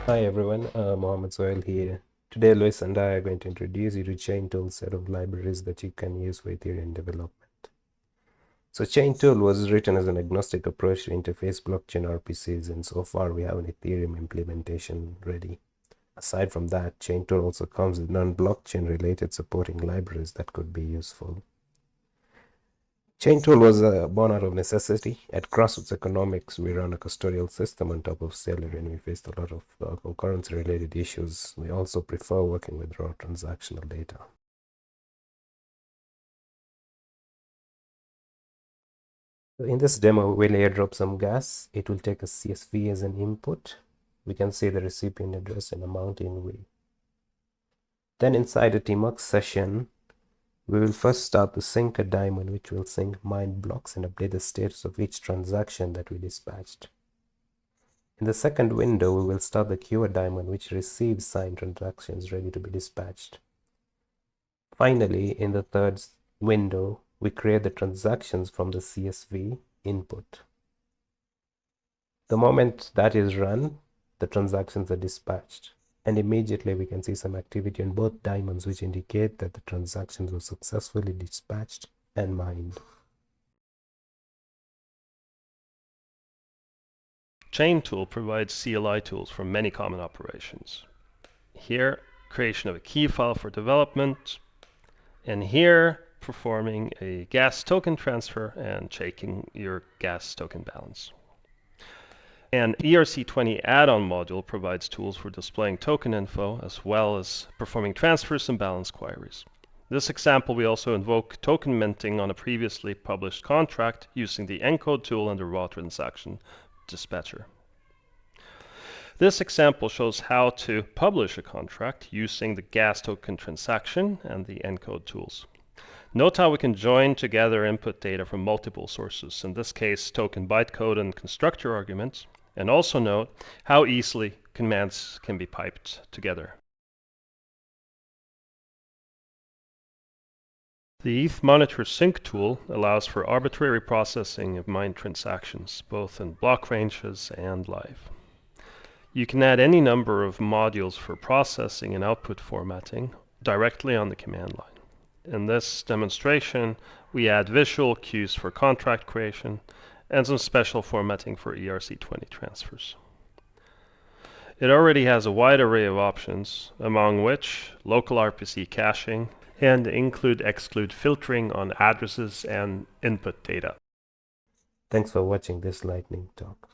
Hi everyone, Mohamed Sohail here. Today Luis and I are going to introduce you to Chaintool set of libraries that you can use for Ethereum development. So Chaintool was written as an agnostic approach to interface blockchain RPCs, and so far we have an Ethereum implementation ready. Aside from that, Chaintool also comes with non-blockchain related supporting libraries that could be useful. Chaintool was born out of necessity. At Grassroots Economics, we run a custodial system on top of Celery, and we faced a lot of concurrency-related issues. We also prefer working with raw transactional data. So in this demo, we'll airdrop some gas. It will take a CSV as an input. We can see the recipient address and amount in V. Then inside the TMUX session, we will first start the syncer daemon, which will sync mined blocks and update the status of each transaction that we dispatched. In the second window, we will start the queue daemon, which receives signed transactions ready to be dispatched. Finally, in the third window, we create the transactions from the CSV input. The moment that is run, the transactions are dispatched. And immediately we can see some activity on both daemons, which indicate that the transactions were successfully dispatched and mined. Chaintool provides CLI tools for many common operations. Here, creation of a key file for development, and here, performing a gas token transfer and checking your gas token balance. An ERC20 add-on module provides tools for displaying token info as well as performing transfers and balance queries. In this example, we also invoke token minting on a previously published contract using the encode tool and the raw transaction dispatcher. This example shows how to publish a contract using the gas token transaction and the encode tools. Note how we can join together input data from multiple sources, in this case token bytecode and constructor arguments, and also note how easily commands can be piped together. The ETH Monitor Sync tool allows for arbitrary processing of mined transactions, both in block ranges and live. You can add any number of modules for processing and output formatting directly on the command line. In this demonstration, we add visual cues for contract creation and some special formatting for ERC20 transfers. It already has a wide array of options, among which local RPC caching and include-exclude filtering on addresses and input data. Thanks for watching this lightning talk.